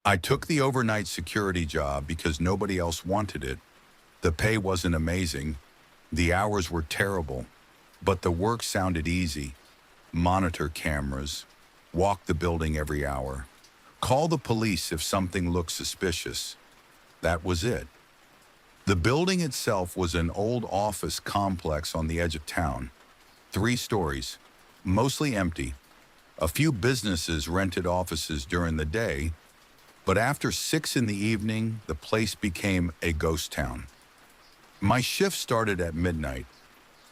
I took the overnight security job because nobody else wanted it. The pay wasn't amazing. The hours were terrible, but the work sounded easy. Monitor cameras, walk the building every hour, call the police if something looked suspicious. That was it. The building itself was an old office complex on the edge of town. 3 stories, mostly empty. A few businesses rented offices during the day, but after 6 in the evening, the place became a ghost town. My shift started at midnight.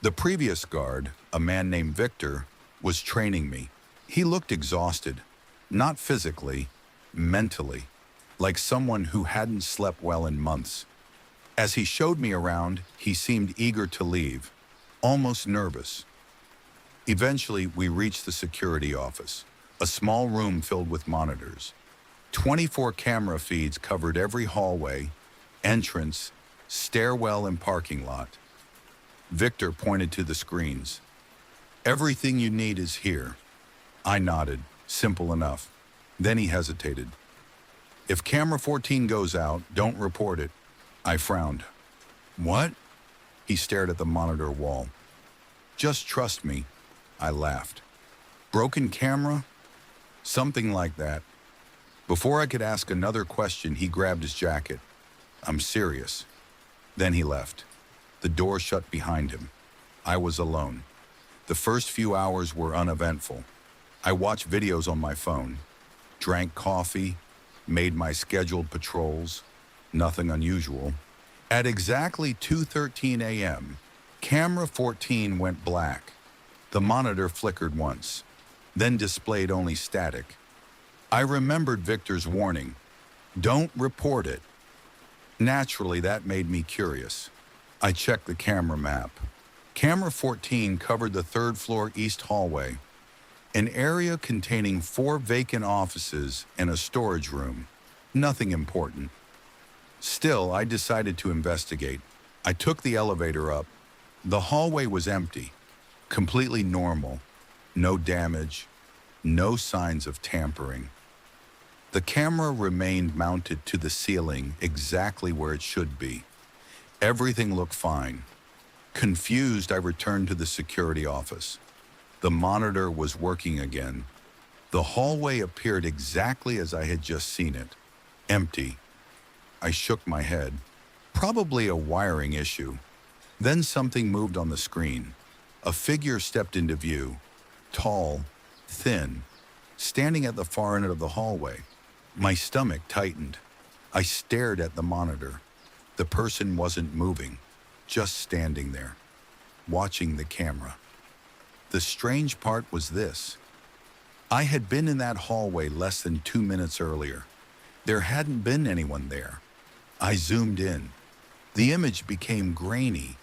The previous guard, a man named Victor, was training me. He looked exhausted, not physically, mentally, like someone who hadn't slept well in months. As he showed me around, he seemed eager to leave, almost nervous. Eventually, we reached the security office, a small room filled with monitors. 24 camera feeds covered every hallway, entrance, stairwell, and parking lot. Victor pointed to the screens. "Everything you need is here." I nodded, simple enough. Then he hesitated. "If camera 14 goes out, don't report it." I frowned. "What?" He stared at the monitor wall. "Just trust me." I laughed. "Broken camera?" "Something like that." Before I could ask another question, he grabbed his jacket. "I'm serious." Then he left. The door shut behind him. I was alone. The first few hours were uneventful. I watched videos on my phone, drank coffee, made my scheduled patrols. Nothing unusual. At exactly 2:13 a.m., camera 14 went black. The monitor flickered once, then displayed only static. I remembered Victor's warning, "Don't report it." Naturally, that made me curious. I checked the camera map. Camera 14 covered the 3rd floor east hallway, an area containing 4 vacant offices and a storage room. Nothing important. Still, I decided to investigate. I took the elevator up. The hallway was empty, completely normal. No damage, no signs of tampering. The camera remained mounted to the ceiling exactly where it should be. Everything looked fine. Confused, I returned to the security office. The monitor was working again. The hallway appeared exactly as I had just seen it. Empty. I shook my head. Probably a wiring issue. Then something moved on the screen. A figure stepped into view. Tall, thin, standing at the far end of the hallway. My stomach tightened. I stared at the monitor. The person wasn't moving, just standing there, watching the camera. The strange part was this. I had been in that hallway less than 2 minutes earlier. There hadn't been anyone there. I zoomed in. The image became grainy,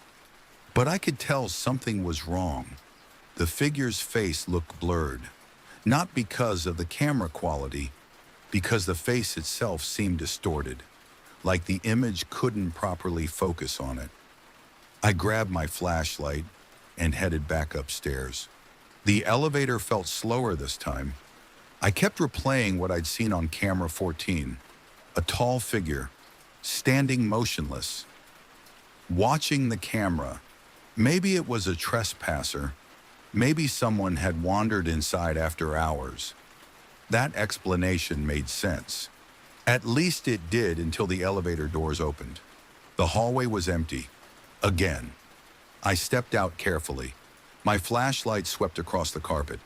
but I could tell something was wrong. The figure's face looked blurred, not because of the camera quality, because the face itself seemed distorted, like the image couldn't properly focus on it. I grabbed my flashlight and headed back upstairs. The elevator felt slower this time. I kept replaying what I'd seen on camera 14, a tall figure, standing motionless, watching the camera. Maybe it was a trespasser. Maybe someone had wandered inside after hours. That explanation made sense. At least it did until the elevator doors opened. The hallway was empty. Again. I stepped out carefully. My flashlight swept across the carpet.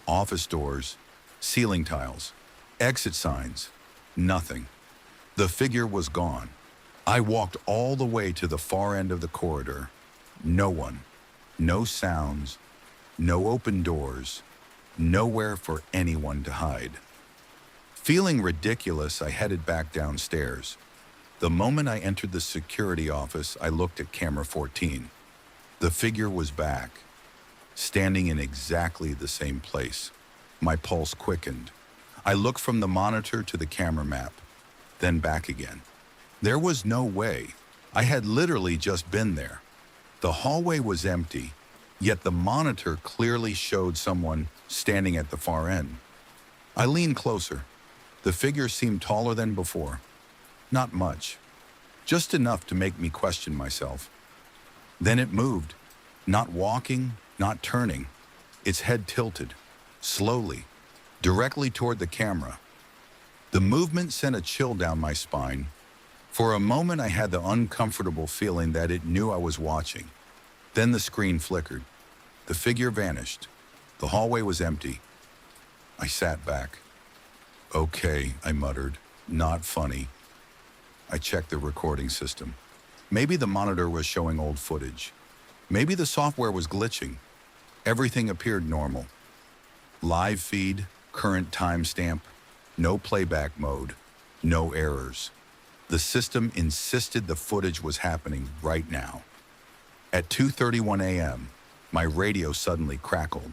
Office doors, ceiling tiles, exit signs. Nothing. The figure was gone. I walked all the way to the far end of the corridor. No one. No sounds. No open doors. Nowhere for anyone to hide. Feeling ridiculous, I headed back downstairs. The moment I entered the security office, I looked at camera 14. The figure was back, standing in exactly the same place. My pulse quickened. I looked from the monitor to the camera map, then back again. There was no way. I had literally just been there. The hallway was empty, yet the monitor clearly showed someone standing at the far end. I leaned closer. The figure seemed taller than before. Not much. Just enough to make me question myself. Then it moved. Not walking, not turning. Its head tilted, slowly, directly toward the camera. The movement sent a chill down my spine. For a moment I had the uncomfortable feeling that it knew I was watching. Then the screen flickered. The figure vanished. The hallway was empty. I sat back. Okay, I muttered. Not funny. I checked the recording system. Maybe the monitor was showing old footage. Maybe the software was glitching. Everything appeared normal. Live feed, current timestamp, no playback mode, no errors. The system insisted the footage was happening right now. At 2:31 a.m., my radio suddenly crackled.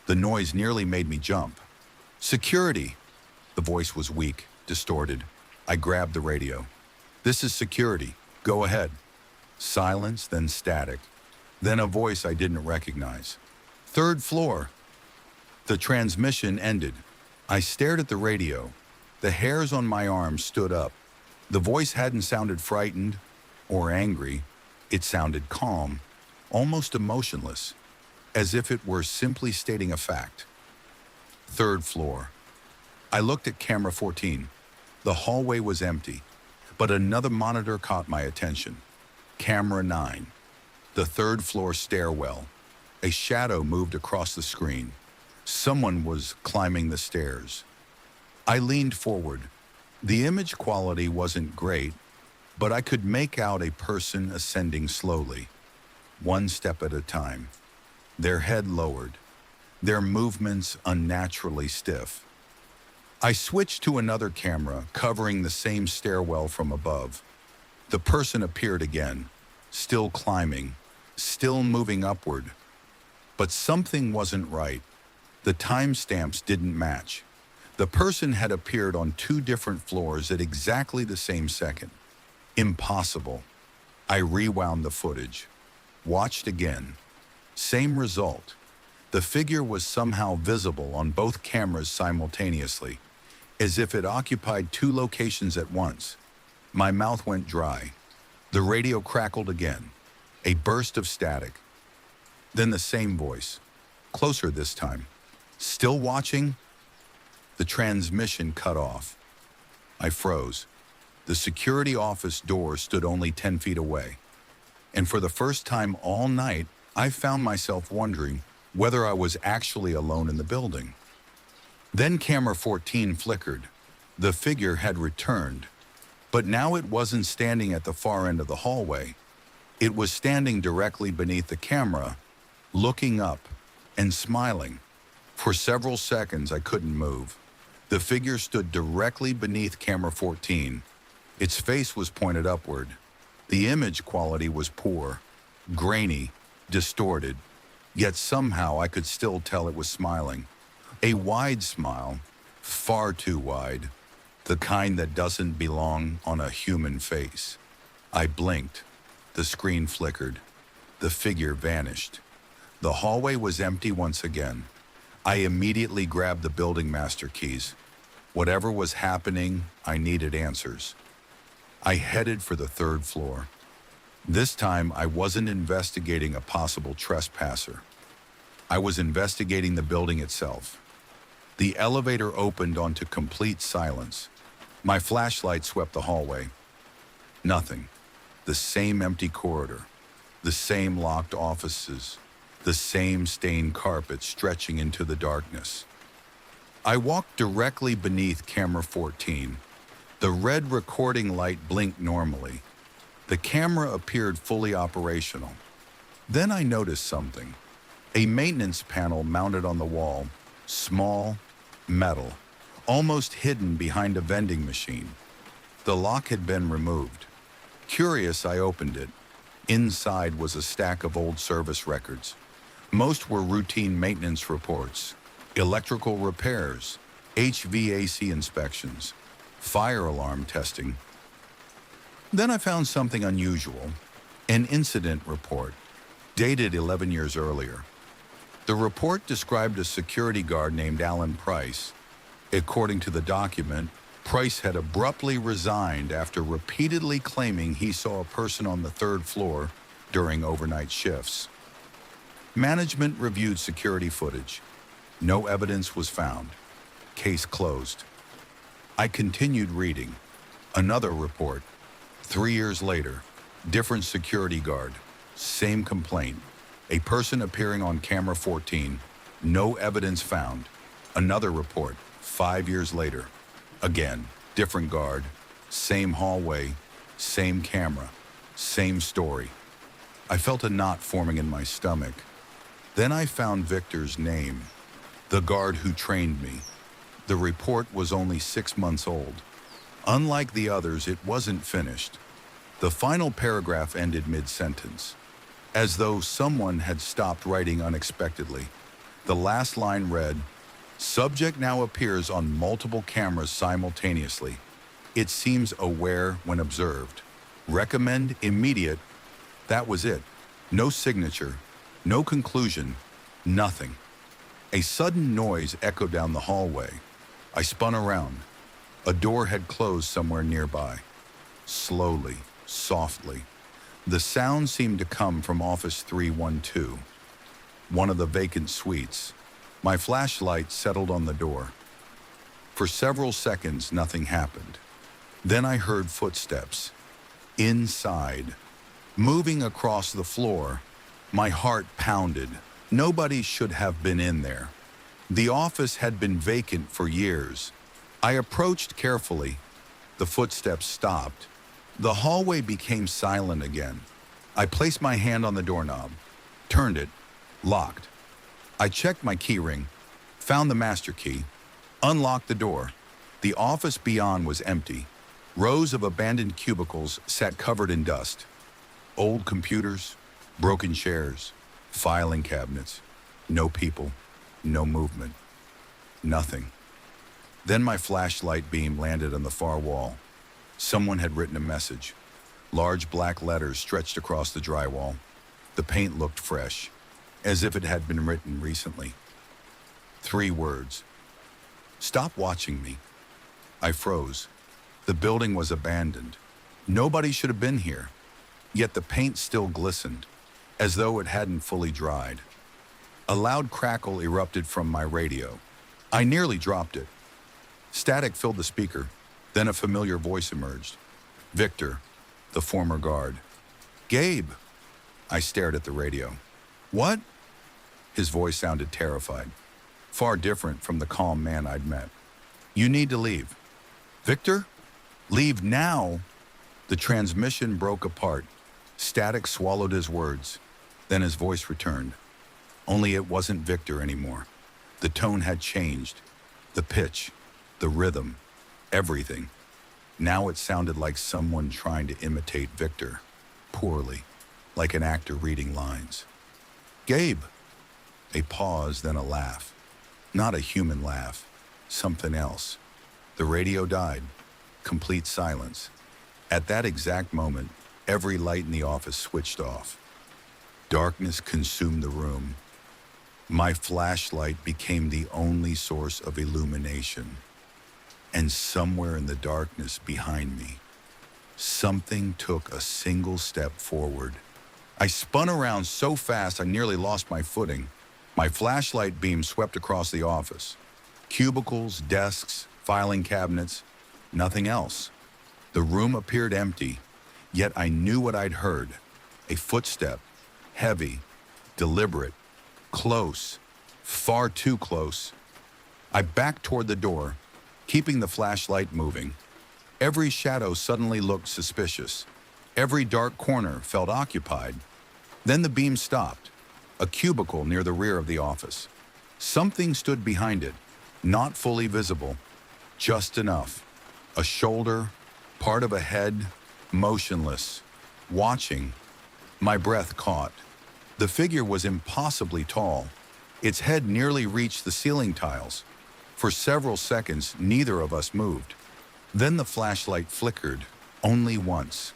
The noise nearly made me jump. Security! The voice was weak, distorted. I grabbed the radio. This is security. Go ahead. Silence, then static. Then a voice I didn't recognize. Third floor. The transmission ended. I stared at the radio. The hairs on my arms stood up. The voice hadn't sounded frightened or angry. It sounded calm, almost emotionless, as if it were simply stating a fact. Third floor. I looked at camera 14. The hallway was empty, but another monitor caught my attention. Camera 9. The third floor stairwell. A shadow moved across the screen. Someone was climbing the stairs. I leaned forward. The image quality wasn't great, but I could make out a person ascending slowly, one step at a time. Their head lowered, their movements unnaturally stiff. I switched to another camera, covering the same stairwell from above. The person appeared again, still climbing, still moving upward. But something wasn't right. The timestamps didn't match. The person had appeared on 2 different floors at exactly the same second. Impossible. I rewound the footage. Watched again. Same result. The figure was somehow visible on both cameras simultaneously, as if it occupied 2 locations at once. My mouth went dry. The radio crackled again. A burst of static. Then the same voice. Closer this time. Still watching? The transmission cut off. I froze. The security office door stood only 10 feet away. And for the first time all night, I found myself wondering whether I was actually alone in the building. Then camera 14 flickered. The figure had returned. But now it wasn't standing at the far end of the hallway. It was standing directly beneath the camera, looking up and smiling. For several seconds, I couldn't move. The figure stood directly beneath camera 14. Its face was pointed upward. The image quality was poor, grainy, distorted, yet somehow I could still tell it was smiling. A wide smile, far too wide, the kind that doesn't belong on a human face. I blinked. The screen flickered. The figure vanished. The hallway was empty once again. I immediately grabbed the building master keys. Whatever was happening, I needed answers. I headed for the 3rd floor. This time, I wasn't investigating a possible trespasser. I was investigating the building itself. The elevator opened onto complete silence. My flashlight swept the hallway. Nothing. The same empty corridor. The same locked offices. The same stained carpet stretching into the darkness. I walked directly beneath camera 14. The red recording light blinked normally. The camera appeared fully operational. Then I noticed something. A maintenance panel mounted on the wall, small, metal, almost hidden behind a vending machine. The lock had been removed. Curious, I opened it. Inside was a stack of old service records. Most were routine maintenance reports, electrical repairs, HVAC inspections, fire alarm testing. Then I found something unusual, an incident report, dated 11 years earlier. The report described a security guard named Alan Price. According to the document, Price had abruptly resigned after repeatedly claiming he saw a person on the third floor during overnight shifts. Management reviewed security footage. No evidence was found. Case closed. I continued reading. Another report. 3 years later, different security guard. Same complaint. A person appearing on camera 14. No evidence found. Another report. 5 years later. Again, different guard. Same hallway. Same camera. Same story. I felt a knot forming in my stomach. Then I found Victor's name. The guard who trained me. The report was only 6 months old. Unlike the others, it wasn't finished. The final paragraph ended mid-sentence, as though someone had stopped writing unexpectedly. The last line read, "Subject now appears on multiple cameras simultaneously. It seems aware when observed. Recommend immediate." That was it. No signature, no conclusion, nothing. A sudden noise echoed down the hallway. I spun around. A door had closed somewhere nearby. Slowly, softly. The sound seemed to come from office 312, one of the vacant suites. My flashlight settled on the door. For several seconds, nothing happened. Then I heard footsteps. Inside. Moving across the floor. My heart pounded. Nobody should have been in there. The office had been vacant for years. I approached carefully. The footsteps stopped. The hallway became silent again. I placed my hand on the doorknob, turned it, locked. I checked my keyring, found the master key, unlocked the door. The office beyond was empty. Rows of abandoned cubicles sat covered in dust. Old computers, broken chairs, filing cabinets. No people, no movement, nothing. Then my flashlight beam landed on the far wall. Someone had written a message. Large black letters stretched across the drywall. The paint looked fresh, as if it had been written recently. 3 words. "Stop watching me." I froze. The building was abandoned. Nobody should have been here. Yet the paint still glistened, as though it hadn't fully dried. A loud crackle erupted from my radio. I nearly dropped it. Static filled the speaker, then a familiar voice emerged. Victor, the former guard. "Gabe." I stared at the radio. "What?" His voice sounded terrified, far different from the calm man I'd met. "You need to leave." "Victor? Leave now?" The transmission broke apart. Static swallowed his words. Then his voice returned. Only it wasn't Victor anymore. The tone had changed. The pitch, the rhythm, everything. Now it sounded like someone trying to imitate Victor, poorly, like an actor reading lines. "Gabe." A pause, then a laugh. Not a human laugh, something else. The radio died. Complete silence. At that exact moment, every light in the office switched off. Darkness consumed the room. My flashlight became the only source of illumination. And somewhere in the darkness behind me, something took a single step forward. I spun around so fast I nearly lost my footing. My flashlight beam swept across the office. Cubicles, desks, filing cabinets, nothing else. The room appeared empty, yet I knew what I'd heard. A footstep, heavy, deliberate, close, far too close. I backed toward the door, keeping the flashlight moving. Every shadow suddenly looked suspicious. Every dark corner felt occupied. Then the beam stopped. A cubicle near the rear of the office. Something stood behind it, not fully visible, just enough. A shoulder, part of a head, motionless, watching. My breath caught. The figure was impossibly tall. Its head nearly reached the ceiling tiles. For several seconds, neither of us moved. Then the flashlight flickered, only once.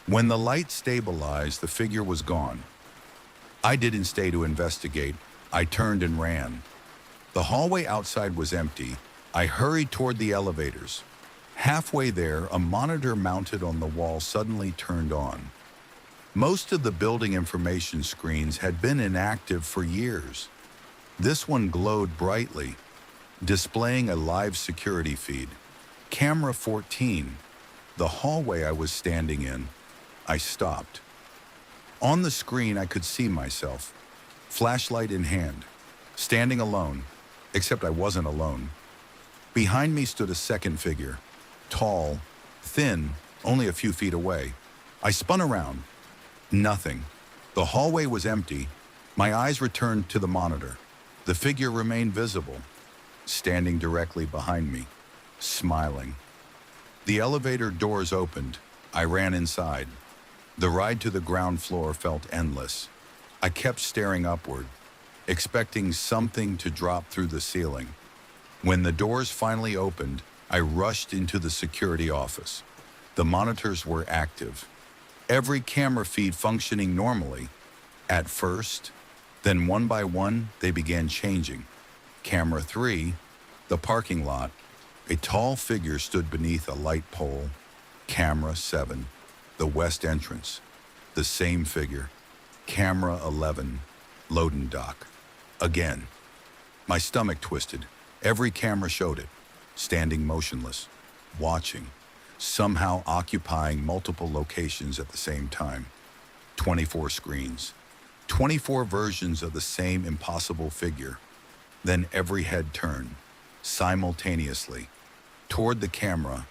When the light stabilized, the figure was gone. I didn't stay to investigate. I turned and ran. The hallway outside was empty. I hurried toward the elevators. Halfway there, a monitor mounted on the wall suddenly turned on. Most of the building information screens had been inactive for years. This one glowed brightly, displaying a live security feed. Camera 14, the hallway I was standing in. I stopped. On the screen, I could see myself, flashlight in hand, standing alone, except I wasn't alone. Behind me stood a second figure, tall, thin, only a few feet away. I spun around. Nothing. The hallway was empty. My eyes returned to the monitor. The figure remained visible, standing directly behind me, smiling. The elevator doors opened. I ran inside. The ride to the ground floor felt endless. I kept staring upward, expecting something to drop through the ceiling. When the doors finally opened, I rushed into the security office. The monitors were active, every camera feed functioning normally. At first, then one by one, they began changing. Camera 3, the parking lot. A tall figure stood beneath a light pole. Camera 7, the west entrance. The same figure. Camera 11, loading dock. Again. My stomach twisted. Every camera showed it, standing motionless, watching, somehow occupying multiple locations at the same time. 24 screens, 24 versions of the same impossible figure. Then every head turned, simultaneously, toward the camera,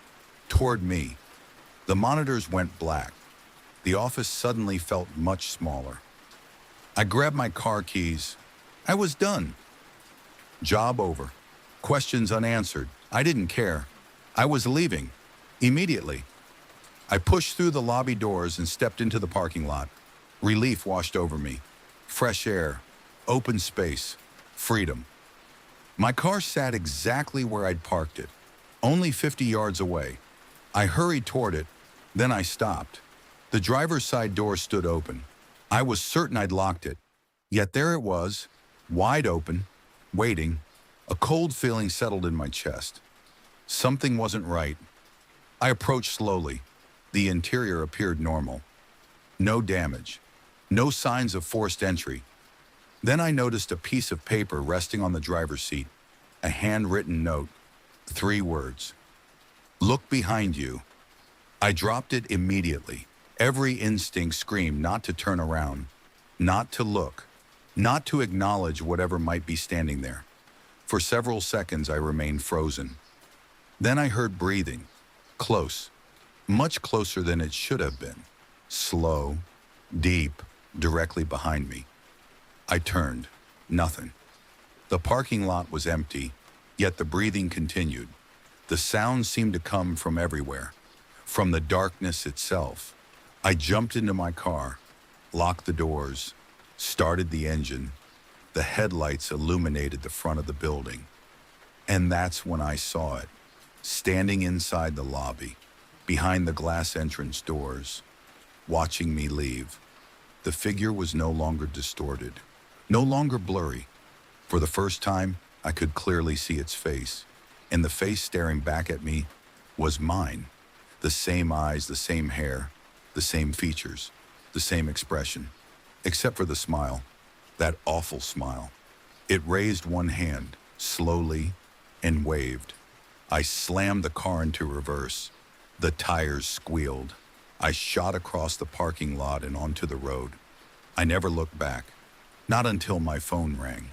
toward me. The monitors went black. The office suddenly felt much smaller. I grabbed my car keys. I was done. Job over. Questions unanswered. I didn't care. I was leaving. Immediately. I pushed through the lobby doors and stepped into the parking lot. Relief washed over me. Fresh air, open space, freedom. My car sat exactly where I'd parked it, only 50 yards away. I hurried toward it, then I stopped. The driver's side door stood open. I was certain I'd locked it. Yet there it was, wide open, waiting. A cold feeling settled in my chest. Something wasn't right. I approached slowly. The interior appeared normal. No damage. No signs of forced entry. Then I noticed a piece of paper resting on the driver's seat. A handwritten note. 3 words. Look behind you. I dropped it immediately. Every instinct screamed not to turn around, not to look, not to acknowledge whatever might be standing there. For several seconds, I remained frozen. Then I heard breathing. Close. Much closer than it should have been. Slow, deep, directly behind me. I turned. Nothing. The parking lot was empty, yet the breathing continued. The sound seemed to come from everywhere, from the darkness itself. I jumped into my car, locked the doors, started the engine. The headlights illuminated the front of the building. And that's when I saw it, standing inside the lobby, behind the glass entrance doors, watching me leave. The figure was no longer distorted, no longer blurry. For the first time, I could clearly see its face, and the face staring back at me was mine. The same eyes, the same hair, the same features, the same expression, except for the smile, that awful smile. It raised one hand, slowly, and waved. I slammed the car into reverse. The tires squealed. I shot across the parking lot and onto the road. I never looked back, not until my phone rang.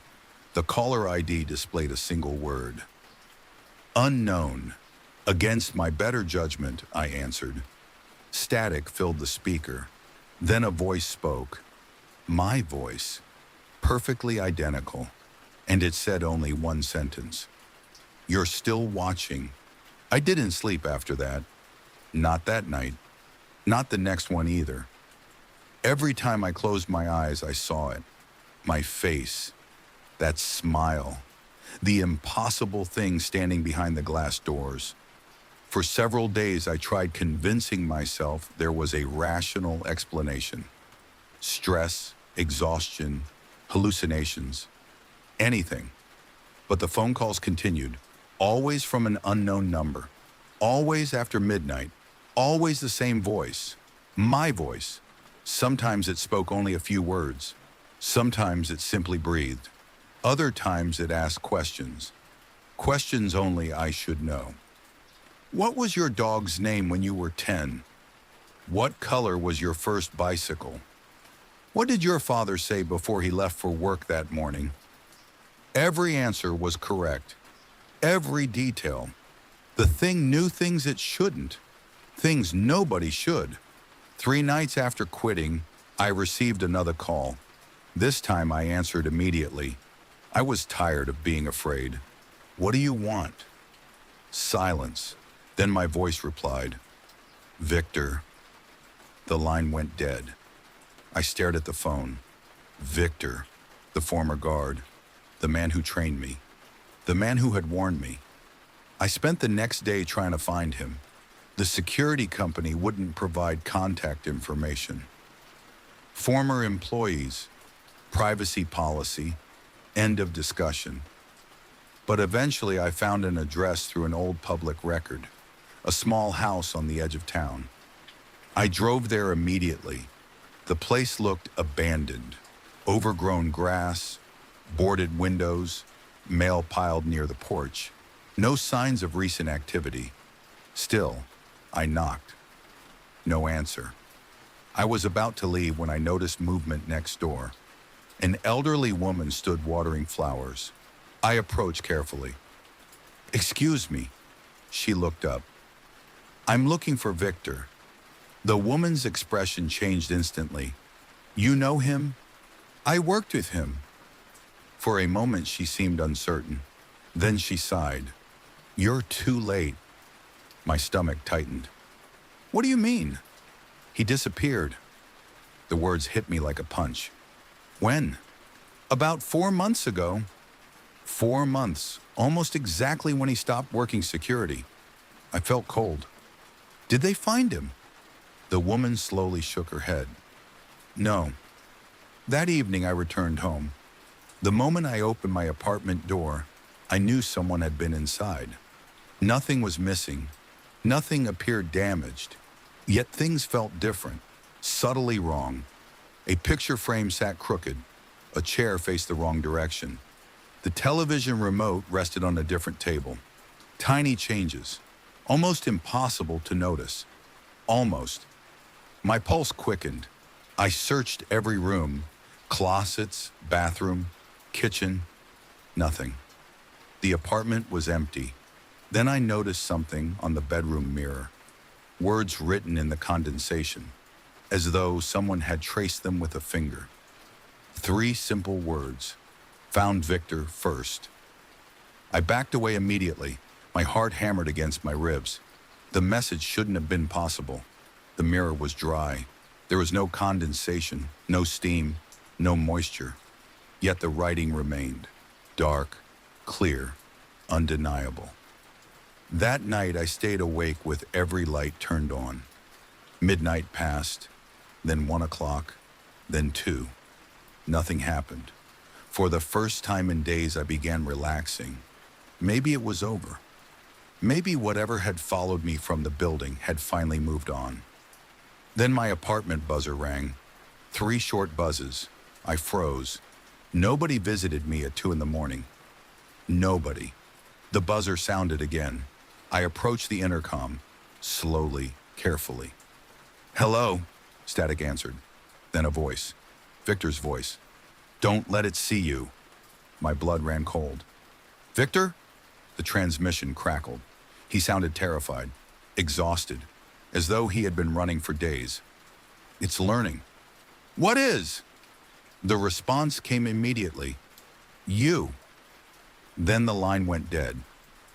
The caller ID displayed a single word. Unknown. Against my better judgment, I answered. Static filled the speaker. Then a voice spoke. My voice. Perfectly identical. And it said only one sentence. You're still watching. I didn't sleep after that. Not that night. Not the next one either. Every time I closed my eyes, I saw it. My face. That smile. The impossible thing standing behind the glass doors. For several days, I tried convincing myself there was a rational explanation. Stress, exhaustion, hallucinations, anything. But the phone calls continued, always from an unknown number. Always after midnight, always the same voice. My voice. Sometimes it spoke only a few words. Sometimes it simply breathed. Other times it asked questions. Questions only I should know. What was your dog's name when you were 10? What color was your first bicycle? What did your father say before he left for work that morning? Every answer was correct. Every detail. The thing knew things it shouldn't. Things nobody should. 3 nights after quitting, I received another call. This time I answered immediately. I was tired of being afraid. What do you want? Silence. Then my voice replied, Victor. The line went dead. I stared at the phone. Victor, the former guard, the man who trained me, the man who had warned me. I spent the next day trying to find him. The security company wouldn't provide contact information. Former employees, privacy policy, end of discussion. But eventually I found an address through an old public record, a small house on the edge of town. I drove there immediately. The place looked abandoned. Overgrown grass, boarded windows, mail piled near the porch. No signs of recent activity. Still, I knocked. No answer. I was about to leave when I noticed movement next door. An elderly woman stood watering flowers. I approached carefully. Excuse me. She looked up. I'm looking for Victor. The woman's expression changed instantly. You know him? I worked with him. For a moment she seemed uncertain. Then she sighed. You're too late. My stomach tightened. What do you mean? He disappeared. The words hit me like a punch. When? About 4 months ago. 4 months, almost exactly when he stopped working security. I felt cold. Did they find him? The woman slowly shook her head. No. That evening I returned home. The moment I opened my apartment door, I knew someone had been inside. Nothing was missing. Nothing appeared damaged. Yet things felt different, subtly wrong. A picture frame sat crooked. A chair faced the wrong direction. The television remote rested on a different table. Tiny changes, almost impossible to notice. Almost. My pulse quickened. I searched every room, closets, bathroom, kitchen, nothing. The apartment was empty. Then I noticed something on the bedroom mirror. Words written in the condensation, as though someone had traced them with a finger. 3 simple words. Found Victor first. I backed away immediately, my heart hammered against my ribs. The message shouldn't have been possible. The mirror was dry. There was no condensation, no steam, no moisture. Yet the writing remained. Dark, clear, undeniable. That night I stayed awake with every light turned on. Midnight passed, then 1 o'clock, then 2. Nothing happened. For the first time in days I began relaxing. Maybe it was over. Maybe whatever had followed me from the building had finally moved on. Then my apartment buzzer rang. 3 short buzzes. I froze. Nobody visited me at 2 in the morning. Nobody. The buzzer sounded again. I approached the intercom, slowly, carefully. Hello, static answered. Then a voice. Victor's voice. Don't let it see you. My blood ran cold. Victor? The transmission crackled. He sounded terrified, exhausted, as though he had been running for days. It's learning. What is? The response came immediately. You. Then the line went dead.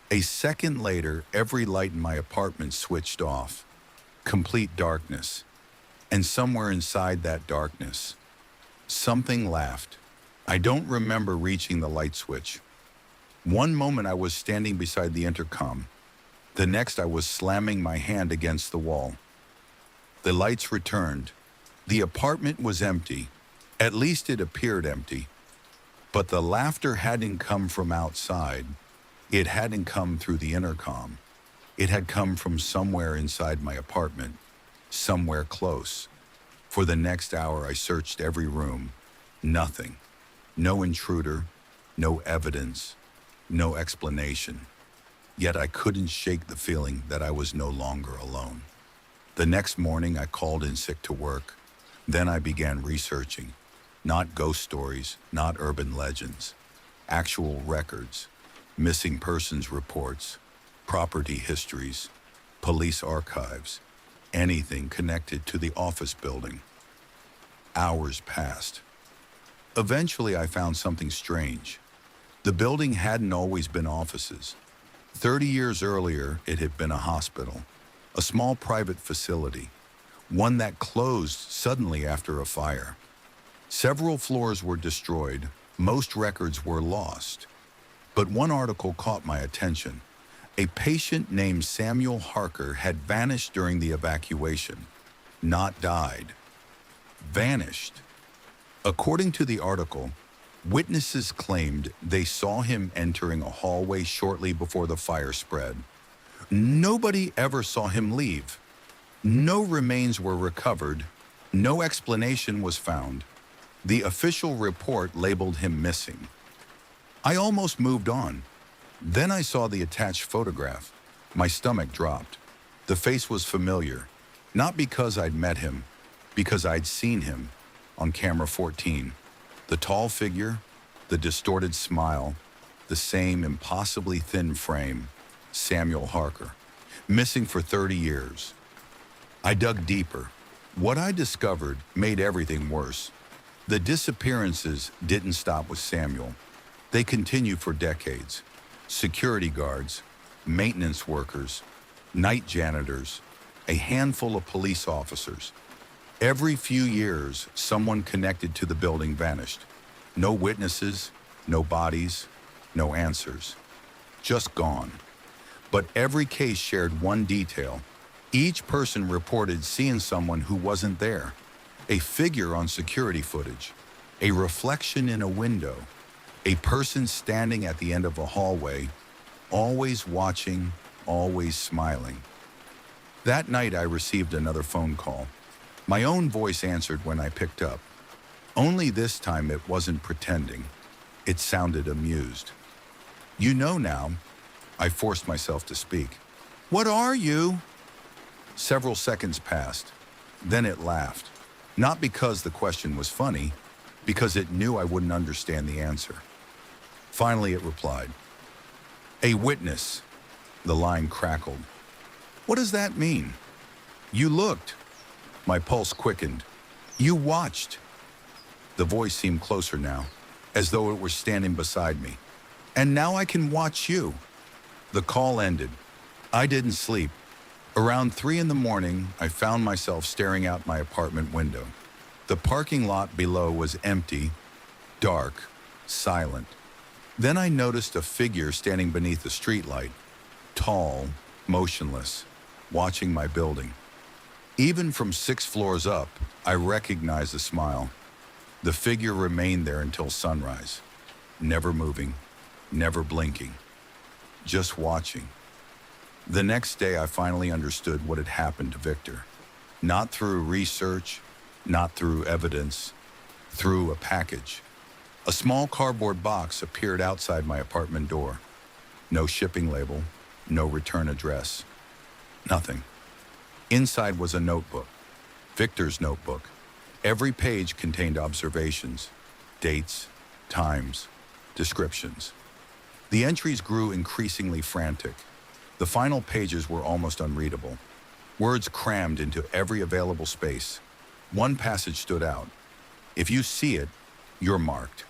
A second later, every light in my apartment switched off. Complete darkness. And somewhere inside that darkness, something laughed. I don't remember reaching the light switch. One moment I was standing beside the intercom. The next I was slamming my hand against the wall. The lights returned. The apartment was empty. At least it appeared empty. But the laughter hadn't come from outside. It hadn't come through the intercom. It had come from somewhere inside my apartment, somewhere close. For the next hour, I searched every room. Nothing. No intruder, no evidence, no explanation. Yet I couldn't shake the feeling that I was no longer alone. The next morning, I called in sick to work. Then I began researching. Not ghost stories, not urban legends. Actual records, missing persons reports, property histories, police archives, anything connected to the office building. Hours passed. Eventually, I found something strange. The building hadn't always been offices. 30 years earlier, it had been a hospital, a small private facility, one that closed suddenly after a fire. Several floors were destroyed, most records were lost. But one article caught my attention. A patient named Samuel Harker had vanished during the evacuation. Not died. Vanished. According to the article, witnesses claimed they saw him entering a hallway shortly before the fire spread. Nobody ever saw him leave. No remains were recovered. No explanation was found. The official report labeled him missing. I almost moved on. Then I saw the attached photograph. My stomach dropped. The face was familiar, not because I'd met him, because I'd seen him on camera 14. The tall figure, the distorted smile, the same impossibly thin frame. Samuel Harker, missing for 30 years. I dug deeper. What I discovered made everything worse. The disappearances didn't stop with Samuel. They continued for decades. Security guards, maintenance workers, night janitors, a handful of police officers. Every few years, someone connected to the building vanished. No witnesses, no bodies, no answers. Just gone. But every case shared one detail. Each person reported seeing someone who wasn't there. A figure on security footage, a reflection in a window, a person standing at the end of a hallway, always watching, always smiling. That night I received another phone call. My own voice answered when I picked up. Only this time it wasn't pretending. It sounded amused. "You know now," I forced myself to speak. "What are you?" Several seconds passed. Then it laughed. Not because the question was funny, because it knew I wouldn't understand the answer. Finally, it replied. "A witness." The line crackled. "What does that mean?" "You looked." My pulse quickened. "You watched." The voice seemed closer now, as though it were standing beside me. "And now I can watch you." The call ended. I didn't sleep. Around 3 a.m, I found myself staring out my apartment window. The parking lot below was empty, dark, silent. Then I noticed a figure standing beneath the streetlight, tall, motionless, watching my building. Even from 6 floors up, I recognized the smile. The figure remained there until sunrise, never moving, never blinking, just watching. The next day, I finally understood what had happened to Victor. Not through research, not through evidence, through a package. A small cardboard box appeared outside my apartment door. No shipping label, no return address, nothing. Inside was a notebook, Victor's notebook. Every page contained observations, dates, times, descriptions. The entries grew increasingly frantic. The final pages were almost unreadable. Words crammed into every available space. One passage stood out. "If you see it, you're marked."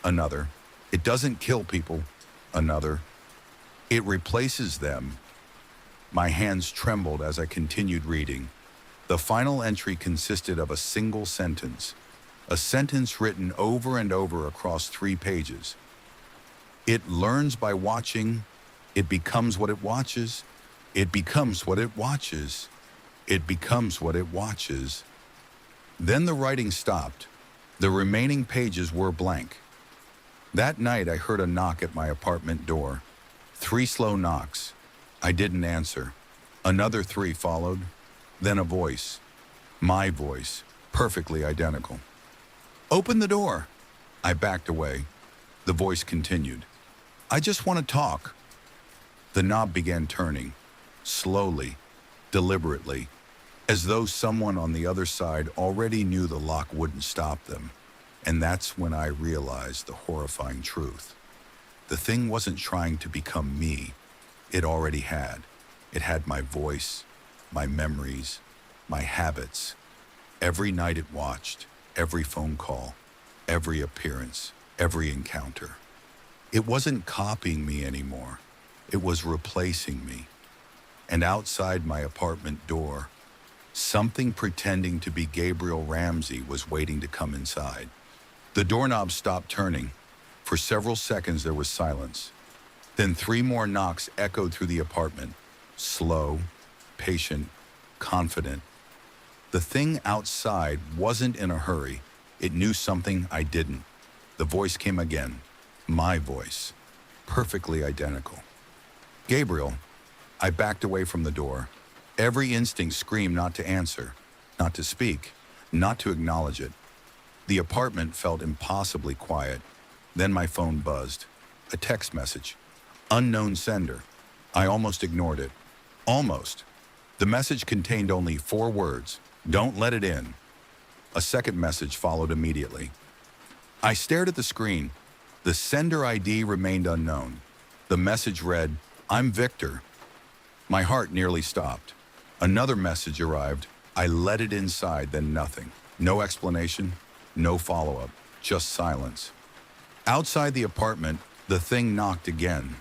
Another, "It doesn't kill people." Another, "It replaces them." My hands trembled as I continued reading. The final entry consisted of a single sentence, a sentence written over and over across 3 pages. "It learns by watching. It becomes what it watches. It becomes what it watches. It becomes what it watches." Then the writing stopped. The remaining pages were blank. That night I heard a knock at my apartment door. 3 slow knocks. I didn't answer. Another 3 followed, then a voice. My voice, perfectly identical. Open the door. I backed away. The voice continued. I just want to talk. The knob began turning, slowly, deliberately, as though someone on the other side already knew the lock wouldn't stop them. And that's when I realized the horrifying truth. The thing wasn't trying to become me. It already had. It had my voice, my memories, my habits. Every night it watched, every phone call, every appearance, every encounter. It wasn't copying me anymore. It was replacing me. And outside my apartment door, something pretending to be Gabriel Ramsey was waiting to come inside. The doorknob stopped turning. For several seconds there was silence. Then 3 more knocks echoed through the apartment. Slow, patient, confident. The thing outside wasn't in a hurry. It knew something I didn't. The voice came again. My voice. Perfectly identical. Gabriel. I backed away from the door. Every instinct screamed not to answer, not to speak, not to acknowledge it. The apartment felt impossibly quiet. Then my phone buzzed. A text message. Unknown sender. I almost ignored it. Almost. The message contained only 4 words. Don't let it in. A second message followed immediately. I stared at the screen. The sender ID remained unknown. The message read, I'm Victor. My heart nearly stopped. Another message arrived. I let it inside, then nothing. No explanation, no follow-up, just silence. Outside the apartment, the thing knocked again.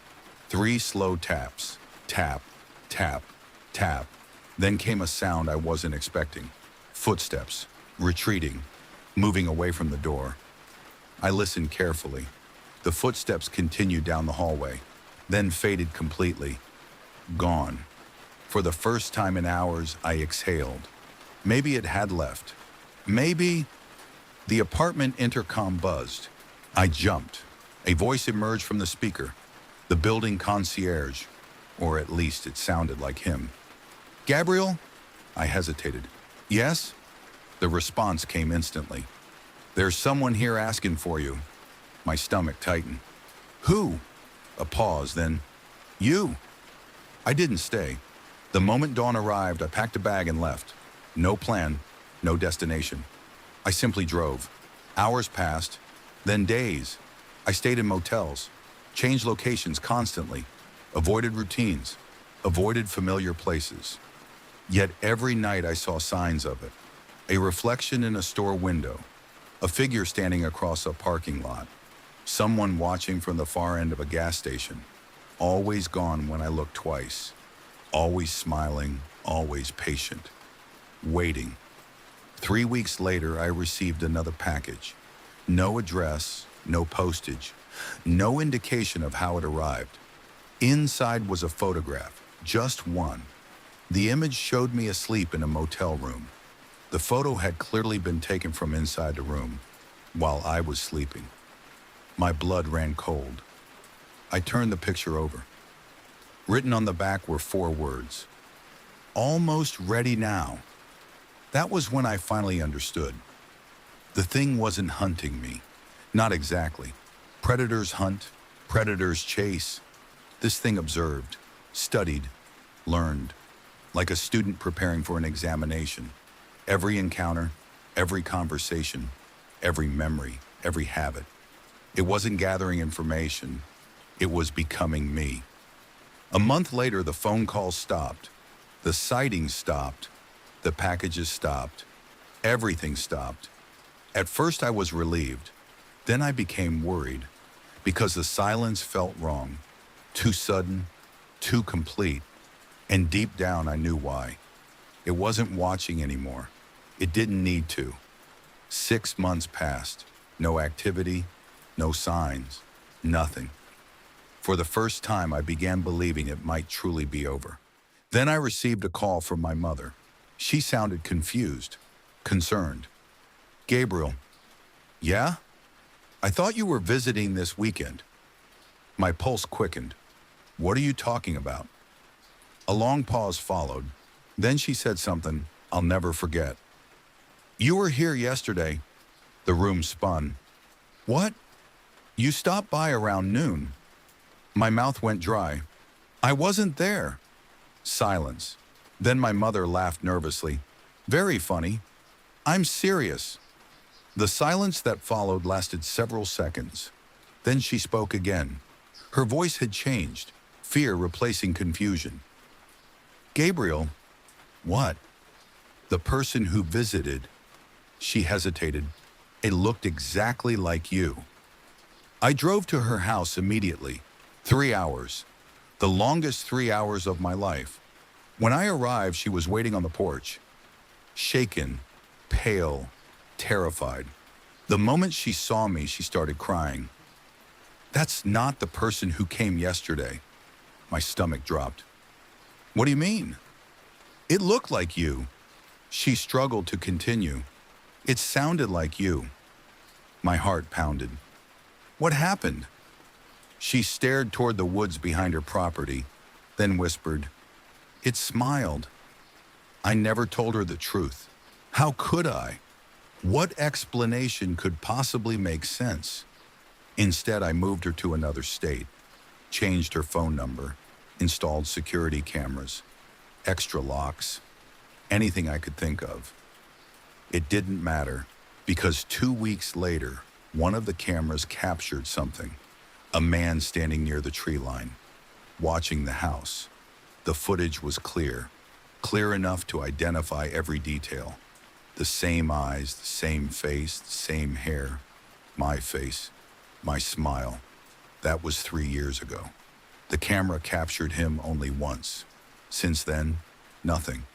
3 slow taps. Tap, tap, tap. Then came a sound I wasn't expecting. Footsteps, retreating, moving away from the door. I listened carefully. The footsteps continued down the hallway, then faded completely. Gone. For the first time in hours, I exhaled. Maybe it had left. Maybe... The apartment intercom buzzed. I jumped. A voice emerged from the speaker. The building concierge, or at least it sounded like him. Gabriel? I hesitated. Yes? The response came instantly. There's someone here asking for you. My stomach tightened. Who? A pause, then, you. I didn't stay. The moment dawn arrived, I packed a bag and left. No plan, no destination. I simply drove. Hours passed, then days. I stayed in motels, changed locations constantly, avoided routines, avoided familiar places. Yet every night I saw signs of it. A reflection in a store window, a figure standing across a parking lot, someone watching from the far end of a gas station, always gone when I looked twice, always smiling, always patient, waiting. 3 weeks later, I received another package. No address, no postage, no indication of how it arrived. Inside was a photograph, just one. The image showed me asleep in a motel room. The photo had clearly been taken from inside the room, while I was sleeping. My blood ran cold. I turned the picture over. Written on the back were 4 words. Almost ready now. That was when I finally understood. The thing wasn't hunting me. Not exactly. Predators hunt, predators chase. This thing observed, studied, learned, like a student preparing for an examination. Every encounter, every conversation, every memory, every habit. It wasn't gathering information. It was becoming me. A month later, the phone calls stopped. The sightings stopped. The packages stopped. Everything stopped. At first I was relieved. Then I became worried because the silence felt wrong. Too sudden, too complete. And deep down I knew why. It wasn't watching anymore. It didn't need to. 6 months passed. No activity, no signs, nothing. For the first time I began believing it might truly be over. Then I received a call from my mother. She sounded confused, concerned. Gabriel. Yeah? I thought you were visiting this weekend. My pulse quickened. What are you talking about? A long pause followed. Then she said something I'll never forget. "You were here yesterday." The room spun. "What? You stopped by around noon." My mouth went dry. "I wasn't there." Silence. Then my mother laughed nervously. "Very funny. I'm serious." The silence that followed lasted several seconds. Then she spoke again. Her voice had changed, fear replacing confusion. "Gabriel." "What?" "The person who visited." She hesitated. "It looked exactly like you." I drove to her house immediately. 3 hours. The longest 3 hours of my life. When I arrived, she was waiting on the porch. Shaken, pale, terrified. The moment she saw me, she started crying. "That's not the person who came yesterday." My stomach dropped. "What do you mean?" "It looked like you." She struggled to continue. "It sounded like you." My heart pounded. "What happened?" She stared toward the woods behind her property, then whispered, "It smiled." I never told her the truth. How could I? What explanation could possibly make sense? Instead, I moved her to another state, changed her phone number, installed security cameras, extra locks, anything I could think of. It didn't matter, because 2 weeks later, one of the cameras captured something. A man standing near the tree line, watching the house. The footage was clear enough to identify every detail. The same eyes, the same face, the same hair. My face, my smile. That was 3 years ago. The camera captured him only once. Since then, nothing.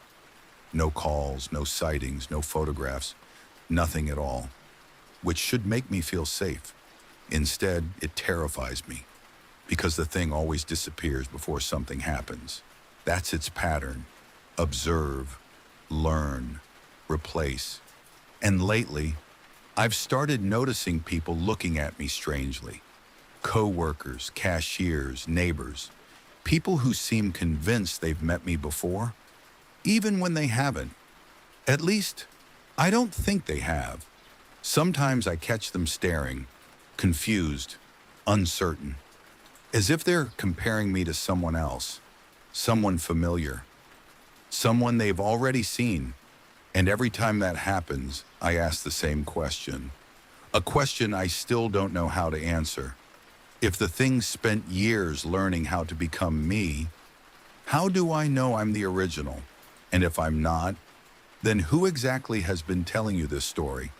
No calls, no sightings, no photographs, nothing at all. Which should make me feel safe. Instead, it terrifies me, because the thing always disappears before something happens. That's its pattern. Observe, learn, replace. And lately, I've started noticing people looking at me strangely. Co-workers, cashiers, neighbors. People who seem convinced they've met me before, even when they haven't. At least, I don't think they have. Sometimes I catch them staring, confused, uncertain, as if they're comparing me to someone else, someone familiar, someone they've already seen. And every time that happens, I ask the same question, a question I still don't know how to answer. If the thing spent years learning how to become me, how do I know I'm the original? And if I'm not, then who exactly has been telling you this story?